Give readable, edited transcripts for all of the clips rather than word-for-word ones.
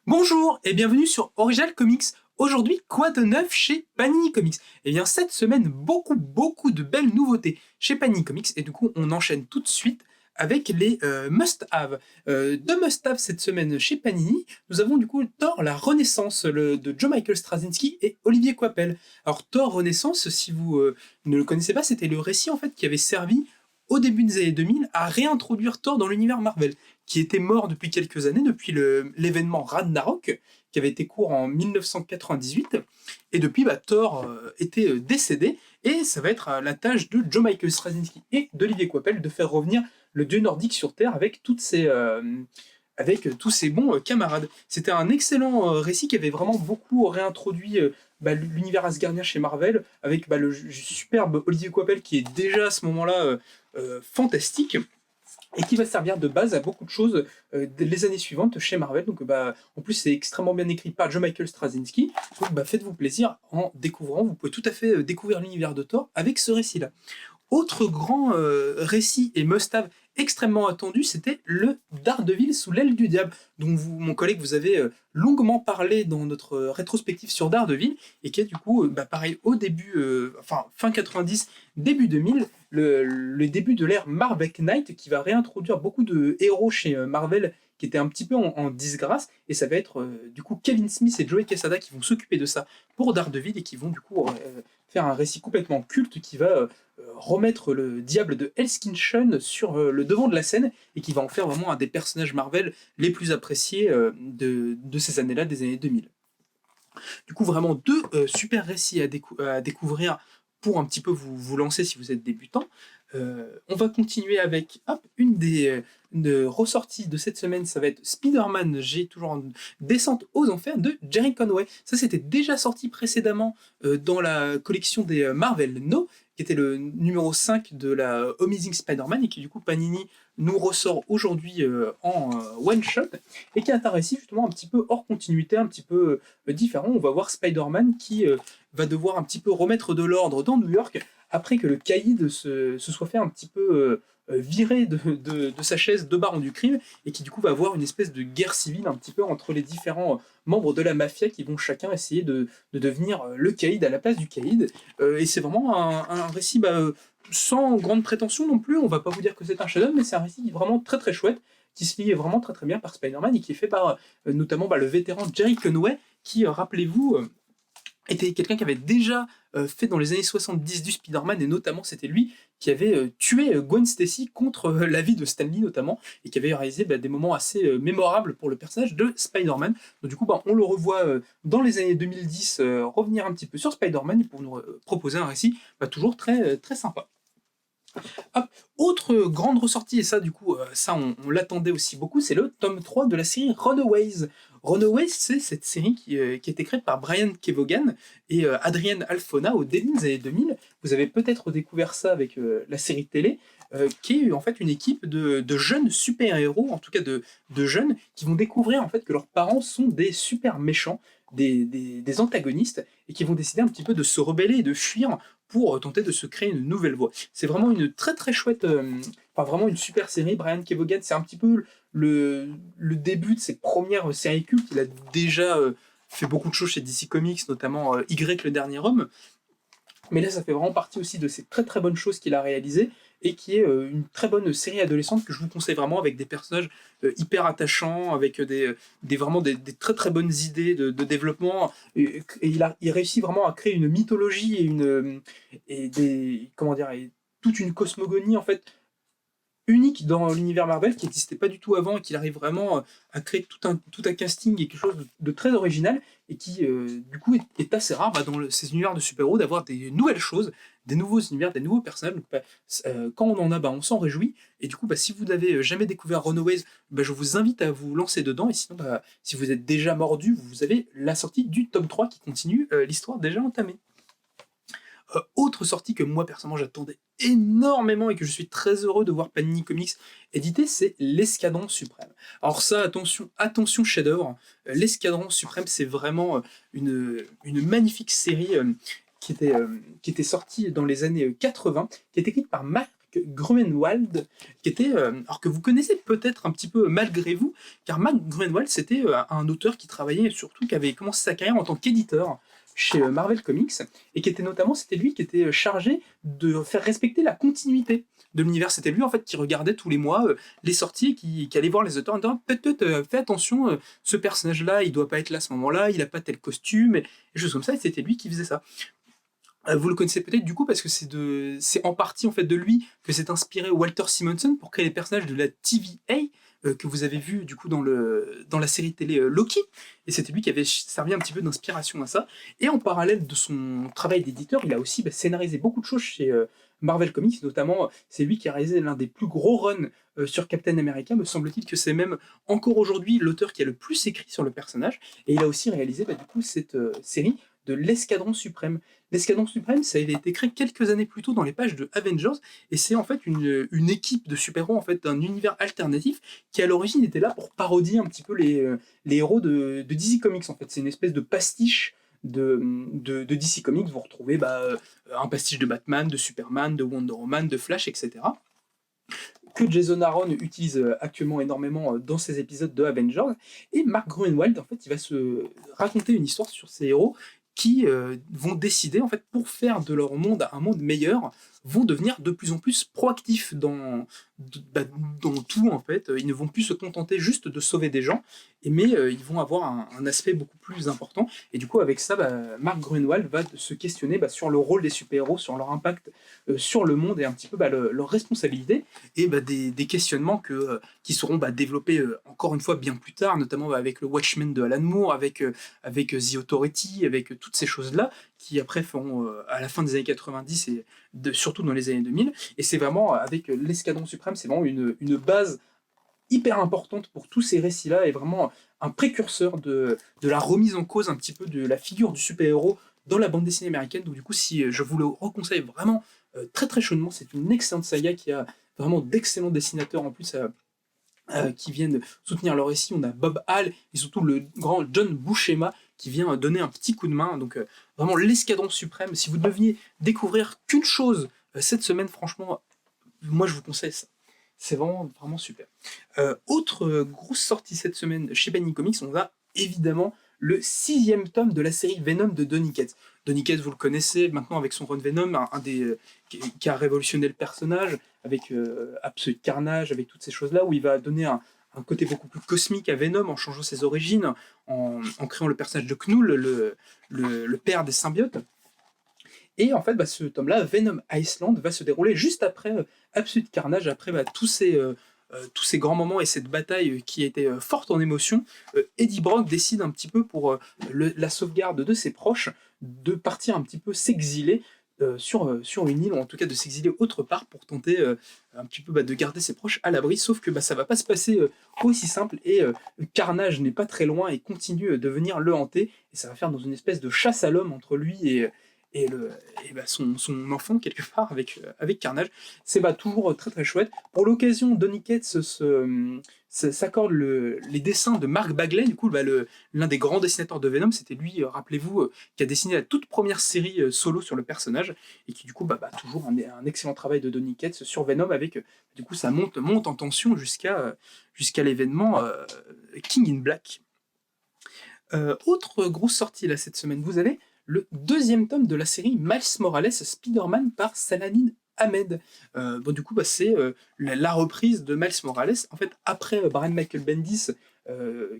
Bonjour et bienvenue sur Original Comics. Aujourd'hui, quoi de neuf chez Panini Comics? Eh bien, cette semaine, beaucoup de belles nouveautés chez Panini Comics. Et du coup, on enchaîne tout de suite avec les must-have. Deux must-have cette semaine chez Panini. Nous avons du coup Thor, la Renaissance de Joe Michael Straczynski et Olivier Coipel. Alors, Thor Renaissance, si vous ne le connaissez pas, c'était le récit en fait qui avait servi au début des années 2000 à réintroduire Thor dans l'univers Marvel, qui était mort depuis quelques années, depuis l'événement Ragnarok, qui avait été court en 1998. Et depuis, Thor était décédé, et ça va être la tâche de Joe Michael Straczynski et d'Olivier Coipel de faire revenir le dieu nordique sur Terre avec avec tous ses bons camarades. C'était un excellent récit qui avait vraiment beaucoup réintroduit l'univers asgardien chez Marvel, avec le superbe Olivier Coipel qui est déjà à ce moment-là fantastique, et qui va servir de base à beaucoup de choses les années suivantes chez Marvel. Donc, en plus, c'est extrêmement bien écrit par Joe Michael Straczynski. Donc, faites-vous plaisir en découvrant. Vous pouvez tout à fait découvrir l'univers de Thor avec ce récit-là. Autre grand récit et must-have extrêmement attendu, c'était le Daredevil sous l'aile du diable, dont vous, mon collègue, vous avez longuement parlé dans notre rétrospective sur Daredevil, et qui est du coup, pareil, au début, fin 90, début 2000, le début de l'ère Marvel Knight, qui va réintroduire beaucoup de héros chez Marvel qui étaient un petit peu en disgrâce, et ça va être du coup Kevin Smith et Joey Quesada qui vont s'occuper de ça pour Daredevil, et qui vont du coup faire un récit complètement culte qui va remettre le diable de Elskingshire sur le devant de la scène, et qui va en faire vraiment un des personnages Marvel les plus appréciés de ces années-là, des années 2000. Du coup, vraiment deux super récits à découvrir pour un petit peu vous lancer si vous êtes débutant. On va continuer avec une des ressorties de cette semaine, ça va être Spider-Man, j'ai toujours une descente aux enfers de Jerry Conway. Ça, c'était déjà sorti précédemment dans la collection des Marvel No, qui était le numéro 5 de la Amazing Spider-Man, et qui du coup Panini nous ressort aujourd'hui en one-shot, et qui est un récit justement un petit peu hors continuité, un petit peu différent. On va voir Spider-Man qui va devoir un petit peu remettre de l'ordre dans New York, après que le caïd se soit fait un petit peu virer de sa chaise de baron du crime, et qui du coup va avoir une espèce de guerre civile un petit peu entre les différents membres de la mafia, qui vont chacun essayer de devenir le caïd à la place du caïd. Et c'est vraiment un récit sans grande prétention non plus. On va pas vous dire que c'est un chef-d'œuvre, mais c'est un récit vraiment très chouette, qui se lit vraiment très bien par Spider-Man, et qui est fait par notamment le vétéran Jerry Conway, qui, rappelez-vous, était quelqu'un qui avait déjà fait dans les années 70 du Spider-Man, et notamment c'était lui qui avait tué Gwen Stacy contre l'avis de Stan Lee notamment, et qui avait réalisé des moments assez mémorables pour le personnage de Spider-Man. Donc du coup, on le revoit dans les années 2010 revenir un petit peu sur Spider-Man, pour nous proposer un récit toujours très sympa. Hop. Autre grande ressortie, et ça du coup, ça on l'attendait aussi beaucoup, c'est le tome 3 de la série Runaways. Runaways, c'est cette série qui a été créée par Brian Kevogan et Adrienne Alfona au début des années 2000. Vous avez peut-être découvert ça avec la série télé, qui est en fait une équipe de jeunes super-héros, en tout cas de jeunes, qui vont découvrir en fait que leurs parents sont des super méchants, des antagonistes, et qui vont décider un petit peu de se rebeller et de fuir pour tenter de se créer une nouvelle voie. C'est vraiment une très chouette, vraiment une super série. Brian Kevogan, c'est un petit peu le début de ses premières séries cultes. Il a déjà fait beaucoup de choses chez DC Comics, notamment Y, le dernier homme. Mais là, ça fait vraiment partie aussi de ces très bonnes choses qu'il a réalisées, et qui est une très bonne série adolescente que je vous conseille vraiment, avec des personnages hyper attachants, avec vraiment des très bonnes idées de développement. Et il réussit vraiment à créer une mythologie et toute une cosmogonie en fait unique dans l'univers Marvel, qui n'existait pas du tout avant, et qu'il arrive vraiment à créer tout un casting et quelque chose de très original, et qui du coup est assez rare dans ces univers de super-héros d'avoir des nouvelles choses, des nouveaux univers, des nouveaux personnages. Donc, quand on en a, on s'en réjouit. Et du coup, si vous n'avez jamais découvert Runaways, je vous invite à vous lancer dedans. Et sinon, si vous êtes déjà mordu, vous avez la sortie du tome 3 qui continue l'histoire déjà entamée. Autre sortie que moi personnellement j'attendais énormément, et que je suis très heureux de voir Panini Comics éditer, c'est l'Escadron Suprême. Alors ça, attention chef-d'œuvre. L'Escadron Suprême, c'est vraiment une magnifique série qui était sortie dans les années 80, qui est écrite par Mark Gruenwald, qui était, alors que vous connaissez peut-être un petit peu malgré vous, car Mark Gruenwald, c'était un auteur qui travaillait surtout, qui avait commencé sa carrière en tant qu'éditeur chez Marvel Comics, et qui était notamment, c'était lui qui était chargé de faire respecter la continuité de l'univers. C'était lui en fait qui regardait tous les mois les sorties, qui allait voir les auteurs en disant peut-être fais attention, ce personnage-là, il doit pas être là à ce moment-là, il a pas tel costume, et choses comme ça, et c'était lui qui faisait ça. Vous le connaissez peut-être du coup parce que c'est en partie en fait de lui que s'est inspiré Walter Simonson pour créer les personnages de la TVA que vous avez vu du coup dans la série télé Loki, et c'était lui qui avait servi un petit peu d'inspiration à ça. Et en parallèle de son travail d'éditeur, il a aussi scénarisé beaucoup de choses chez Marvel Comics, notamment c'est lui qui a réalisé l'un des plus gros runs sur Captain America. Me semble-t-il que c'est même encore aujourd'hui l'auteur qui a le plus écrit sur le personnage, et il a aussi réalisé du coup cette série de l'Escadron Suprême. L'Escadron Suprême, ça avait été créé quelques années plus tôt dans les pages de Avengers, et c'est en fait une équipe de super-héros en fait, d'un univers alternatif qui à l'origine était là pour parodier un petit peu les héros de DC Comics. En fait, c'est une espèce de pastiche de DC Comics. Vous retrouvez un pastiche de Batman, de Superman, de Wonder Woman, de Flash, etc., que Jason Aaron utilise actuellement énormément dans ses épisodes de Avengers. Et Mark Gruenwald, en fait, il va se raconter une histoire sur ces héros qui vont décider, en fait, pour faire de leur monde un monde meilleur, vont devenir de plus en plus proactifs dans tout, en fait. Ils ne vont plus se contenter juste de sauver des gens, mais ils vont avoir un aspect beaucoup plus important. Et du coup, avec ça, Mark Gruenwald va se questionner sur le rôle des super-héros, sur leur impact sur le monde, et un petit peu leur responsabilité, et des questionnements qui seront développés encore une fois bien plus tard, notamment avec le Watchmen de Alan Moore, avec The Authority, avec toutes ces choses-là, qui après feront à la fin des années 90 et surtout dans les années 2000. Et c'est vraiment, avec l'Escadron Suprême, c'est vraiment une base hyper importante pour tous ces récits-là, et vraiment un précurseur de la remise en cause un petit peu de la figure du super-héros dans la bande dessinée américaine. Donc du coup, si je vous le reconseille vraiment très très chaudement, c'est une excellente saga qui a vraiment d'excellents dessinateurs en plus qui viennent soutenir le récit. On a Bob Hall et surtout le grand John Buscema qui vient donner un petit coup de main. Donc vraiment l'Escadron Suprême. Si vous deviez découvrir qu'une chose cette semaine, franchement, moi je vous conseille ça. C'est vraiment, vraiment super. Autre grosse sortie cette semaine chez Panini Comics, on a évidemment le 6e tome de la série Venom de Donny Cates. Donny Cates, vous le connaissez maintenant avec son run Venom, un des qui a révolutionné le personnage, avec Absolute Carnage, avec toutes ces choses-là, où il va donner un côté beaucoup plus cosmique à Venom en changeant ses origines, en créant le personnage de Knull, le père des symbiotes. Et en fait, ce tome-là, Venom Iceland, va se dérouler juste après Absolute Carnage, après tous ces grands moments et cette bataille qui était forte en émotion. Eddie Brock décide un petit peu pour la sauvegarde de ses proches de partir un petit peu s'exiler sur une île, ou en tout cas de s'exiler autre part pour tenter un petit peu de garder ses proches à l'abri, sauf que ça va pas se passer aussi simple, et Carnage n'est pas très loin et continue de venir le hanter, et ça va faire dans une espèce de chasse à l'homme entre lui et son enfant quelque part avec Carnage. C'est toujours très très chouette. Pour l'occasion, Donny Cates s'accorde les dessins de Mark Bagley, du coup l'un des grands dessinateurs de Venom. C'était lui, rappelez-vous, qui a dessiné la toute première série solo sur le personnage, et qui du coup toujours un excellent travail de Donny Cates sur Venom, avec du coup ça monte en tension jusqu'à l'événement King in Black. Autre grosse sortie là cette semaine, vous avez le 2e tome de la série Miles Morales Spider-Man par Saladin Ahmed. Du coup, c'est la reprise de Miles Morales. En fait, après Brian Michael Bendis,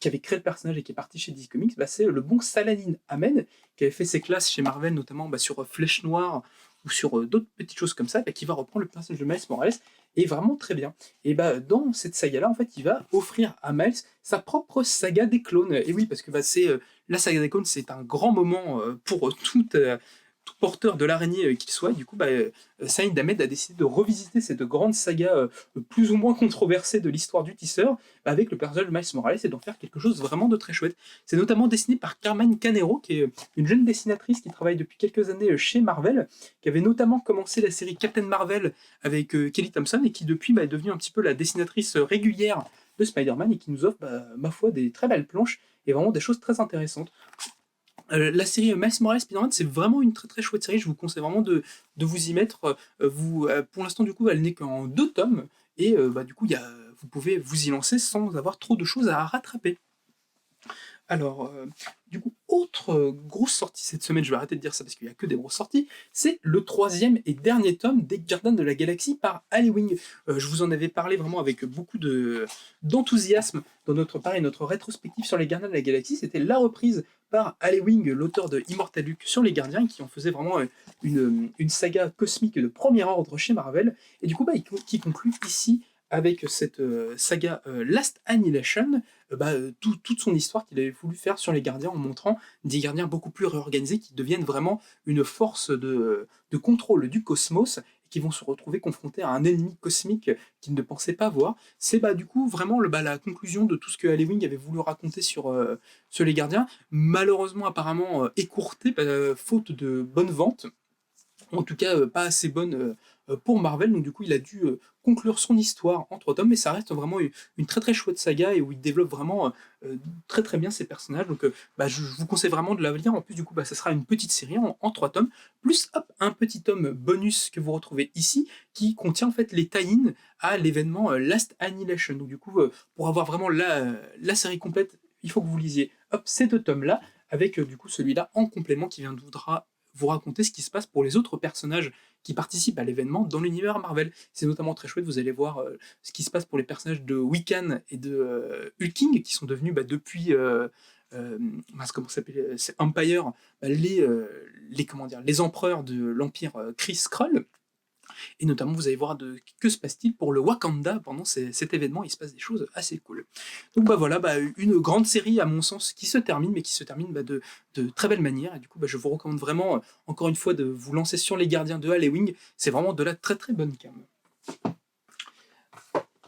qui avait créé le personnage et qui est parti chez DC Comics, c'est le bon Saladin Ahmed, qui avait fait ses classes chez Marvel, notamment sur Flèche Noire ou sur d'autres petites choses comme ça, qui va reprendre le personnage de Miles Morales, et vraiment très bien. Et dans cette saga-là, en fait, il va offrir à Miles sa propre saga des clones. Et oui, parce que la saga des clones, c'est un grand moment pour tout porteur de l'araignée qu'il soit. Du coup, Saïd Ahmed a décidé de revisiter cette grande saga plus ou moins controversée de l'histoire du tisseur, avec le personnage de Miles Morales, et d'en faire quelque chose vraiment de très chouette. C'est notamment dessiné par Carmen Canero, qui est une jeune dessinatrice qui travaille depuis quelques années chez Marvel, qui avait notamment commencé la série Captain Marvel avec Kelly Thompson, et qui depuis est devenue un petit peu la dessinatrice régulière de Spider-Man, et qui nous offre, ma foi, des très belles planches et vraiment des choses très intéressantes. La série Miles Morales Spider-Man, c'est vraiment une très très chouette série. Je vous conseille vraiment de vous y mettre. Pour l'instant, du coup, elle n'est qu'en 2 tomes. Et du coup, vous pouvez vous y lancer sans avoir trop de choses à rattraper. Alors, du coup, autre grosse sortie cette semaine, je vais arrêter de dire ça parce qu'il n'y a que des grosses sorties, c'est le troisième et dernier tome des Gardiens de la Galaxie par Aliwing. Je vous en avais parlé vraiment avec beaucoup d'enthousiasme dans notre rétrospective sur les Gardiens de la Galaxie. C'était la reprise par Aliwing, l'auteur de Immortal Hulk sur les Gardiens, qui en faisait vraiment une saga cosmique de premier ordre chez Marvel. Et du coup, qui conclut ici avec cette saga Last Annihilation, toute son histoire qu'il avait voulu faire sur les gardiens en montrant des gardiens beaucoup plus réorganisés qui deviennent vraiment une force de contrôle du cosmos et qui vont se retrouver confrontés à un ennemi cosmique qu'ils ne pensaient pas voir. C'est du coup vraiment la conclusion de tout ce que Aliwing avait voulu raconter sur les gardiens, malheureusement apparemment écourté faute de bonnes ventes. En tout cas pas assez bonne pour Marvel, donc du coup il a dû conclure son histoire en 3 tomes, mais ça reste vraiment une très très chouette saga et où il développe vraiment très très bien ses personnages, donc je vous conseille vraiment de la lire. En plus du coup ça sera une petite série en 3 tomes, plus un petit tome bonus que vous retrouvez ici, qui contient en fait les tie-in à l'événement Last Annihilation, donc du coup pour avoir vraiment la série complète, il faut que vous lisiez ces 2 tomes là, avec du coup celui-là en complément qui viendra vous raconter ce qui se passe pour les autres personnages qui participent à l'événement dans l'univers Marvel. C'est notamment très chouette, vous allez voir ce qui se passe pour les personnages de Wiccan et de Hulking, qui sont devenus depuis comment ça s'appelle, c'est Empire, les empereurs de l'empire Kree Skrull. Et notamment, vous allez voir que se passe-t-il pour le Wakanda pendant cet événement. Il se passe des choses assez cool. Donc voilà, une grande série à mon sens qui se termine, mais qui se termine de très belle manière. Et du coup, je vous recommande vraiment, encore une fois, de vous lancer sur les Gardiens de Aliwing. C'est vraiment de la très très bonne cam.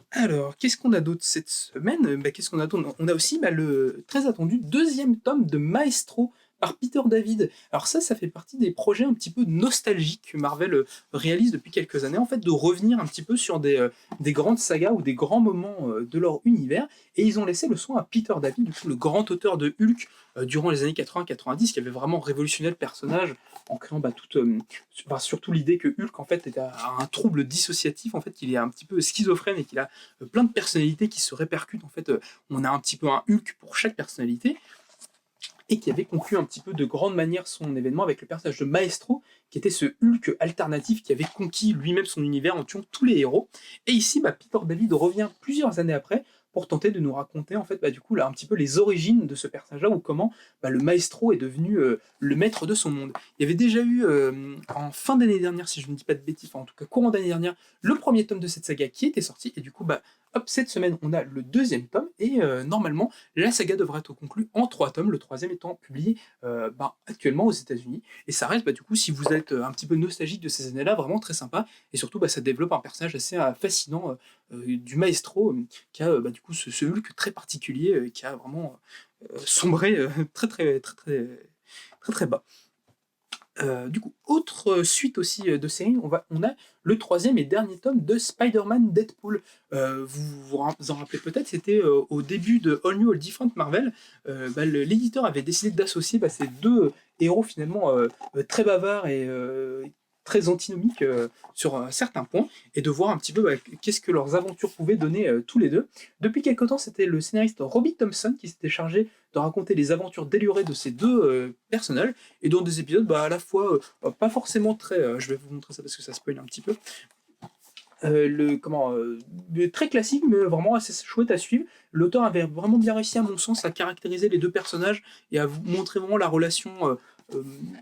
Alors, qu'est-ce qu'on a d'autre cette semaine? Qu'est-ce qu'on a d'autre? On a aussi le très attendu 2e tome de Maestro par Peter David. Alors ça fait partie des projets un petit peu nostalgiques que Marvel réalise depuis quelques années, en fait, de revenir un petit peu sur des grandes sagas ou des grands moments de leur univers, et ils ont laissé le soin à Peter David, du coup le grand auteur de Hulk durant les années 80-90, qui avait vraiment révolutionné le personnage en créant surtout l'idée que Hulk en fait a un trouble dissociatif, en fait qu'il est un petit peu schizophrène et qu'il a plein de personnalités qui se répercutent. En fait, on a un petit peu un Hulk pour chaque personnalité, et qui avait conclu un petit peu de grande manière son événement avec le personnage de Maestro, qui était ce Hulk alternatif qui avait conquis lui-même son univers en tuant tous les héros. Et ici, Peter David revient plusieurs années après pour tenter de nous raconter en fait du coup un petit peu les origines de ce personnage-là, ou comment le Maestro est devenu le maître de son monde. Il y avait déjà eu en fin d'année dernière, si je ne dis pas de bêtises, en tout cas courant d'année dernière, le 1er tome de cette saga qui était sorti, et du coup cette semaine on a le 2e tome, et normalement la saga devrait être conclue en 3 tomes, le 3e étant publié actuellement aux États-Unis. Et ça reste du coup, si vous êtes un petit peu nostalgique de ces années-là, vraiment très sympa, et surtout ça développe un personnage assez fascinant du Maestro, qui a du coup ce Hulk très particulier, qui a vraiment sombré très très très très très très bas. Du coup, autre suite aussi de série, on a le 3e et dernier tome de Spider-Man Deadpool. Vous en rappelez peut-être, c'était au début de All New All Different Marvel. L'éditeur avait décidé d'associer ces 2 héros finalement très bavards et très antinomiques sur certains points, et de voir un petit peu qu'est-ce que leurs aventures pouvaient donner tous les deux. Depuis quelque temps, c'était le scénariste Robbie Thompson qui s'était chargé de raconter les aventures délurées de ces 2 personnages, et dans des épisodes à la fois pas forcément très... je vais vous montrer ça parce que ça spoil un petit peu. Très classique, mais vraiment assez chouette à suivre. L'auteur avait vraiment bien réussi, à mon sens, à caractériser les 2 personnages et à vous montrer vraiment la relation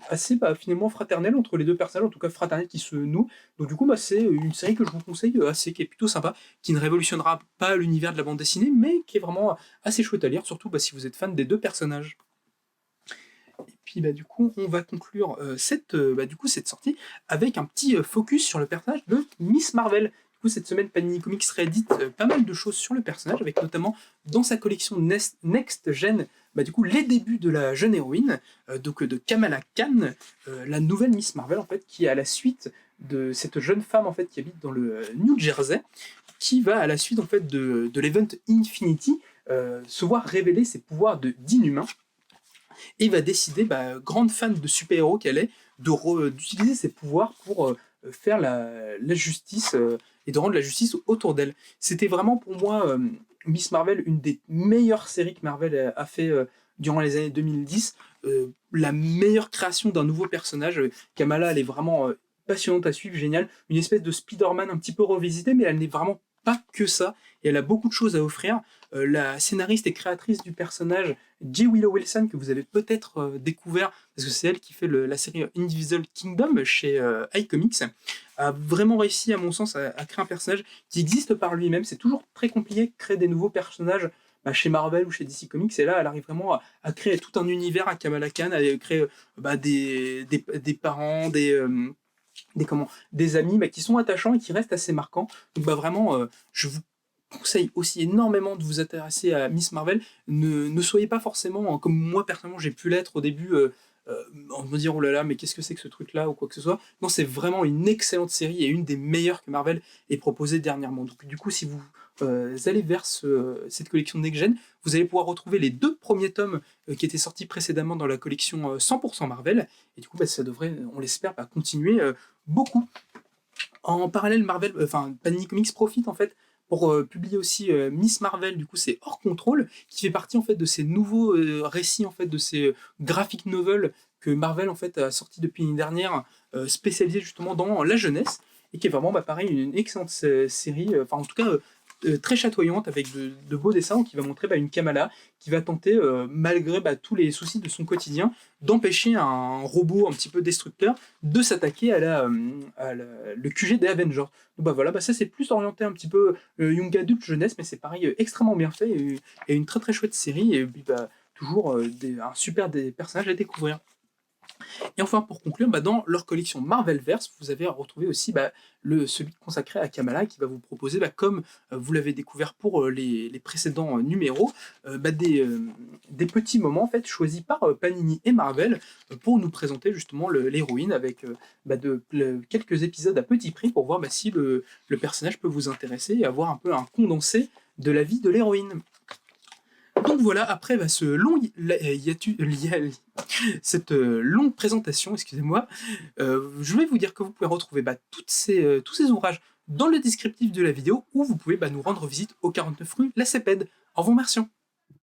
assez finalement fraternelle entre les 2 personnages, en tout cas fraternelle, qui se noue. Donc du coup c'est une série que je vous conseille qui est plutôt sympa, qui ne révolutionnera pas l'univers de la bande dessinée, mais qui est vraiment assez chouette à lire, surtout si vous êtes fan des 2 personnages. Et puis du coup on va conclure cette sortie avec un petit focus sur le personnage de Miss Marvel. Du coup cette semaine Panini Comics réédite pas mal de choses sur le personnage, avec notamment dans sa collection Next Gen du coup les débuts de la jeune héroïne, de Kamala Khan, la nouvelle Miss Marvel en fait, qui est à la suite de cette jeune femme en fait qui habite dans le New Jersey, qui va à la suite en fait de l'event Infinity se voir révéler ses pouvoirs d'inhumain. et va décider, grande fan de super-héros qu'elle est, d'utiliser ses pouvoirs pour faire la justice et de rendre la justice autour d'elle. C'était vraiment pour moi Miss Marvel, une des meilleures séries que Marvel a fait durant les années 2010. La meilleure création d'un nouveau personnage. Kamala, elle est vraiment passionnante à suivre, géniale. Une espèce de Spider-Man un petit peu revisité, mais elle n'est vraiment pas que ça. Et elle a beaucoup de choses à offrir. La scénariste et créatrice du personnage, J. Willow Wilson, que vous avez peut-être découvert, parce que c'est elle qui fait la série Invisible Kingdom chez iComics, a vraiment réussi, à mon sens, à créer un personnage qui existe par lui-même. C'est toujours très compliqué de créer des nouveaux personnages chez Marvel ou chez DC Comics, et là, elle arrive vraiment à créer tout un univers à Kamala Khan, à créer des parents, des amis qui sont attachants et qui restent assez marquants. Donc vraiment, je vous conseille aussi énormément de vous intéresser à Miss Marvel. Ne soyez pas forcément, comme moi personnellement j'ai pu l'être au début, en me dire oh là là, mais qu'est-ce que c'est que ce truc-là ou quoi que ce soit. Non, c'est vraiment une excellente série et une des meilleures que Marvel ait proposées dernièrement. Donc du coup, si vous allez vers cette collection Next Gen, vous allez pouvoir retrouver les 2 premiers tomes qui étaient sortis précédemment dans la collection 100% Marvel. Et du coup, ça devrait, on l'espère, continuer beaucoup. En parallèle, Panini Comics profite en fait pour publier aussi Miss Marvel, du coup c'est Hors Contrôle, qui fait partie en fait de ces nouveaux récits, en fait de ces graphic novels que Marvel en fait a sorti depuis l'année dernière, spécialisés justement dans la jeunesse, et qui est vraiment pareil une excellente série, enfin en tout cas très chatoyante, avec de beaux dessins, qui va montrer une Kamala qui va tenter, malgré tous les soucis de son quotidien, d'empêcher un robot un petit peu destructeur de s'attaquer le QG des Avengers. Donc voilà, ça c'est plus orienté un petit peu young adult, jeunesse, mais c'est pareil, extrêmement bien fait, et une très très chouette série, et puis toujours un super des personnages à découvrir. Et enfin, pour conclure, dans leur collection Marvelverse, vous avez retrouvé aussi celui consacré à Kamala, qui va vous proposer, comme vous l'avez découvert pour les précédents numéros, des petits moments en fait choisis par Panini et Marvel pour nous présenter justement l'héroïne, avec quelques épisodes à petit prix pour voir si le personnage peut vous intéresser et avoir un peu un condensé de la vie de l'héroïne. Donc voilà, après cette longue présentation, excusez-moi, je vais vous dire que vous pouvez retrouver tous ces ouvrages dans le descriptif de la vidéo, ou vous pouvez nous rendre visite au 49 rue La Cépède. Au revoir, merci.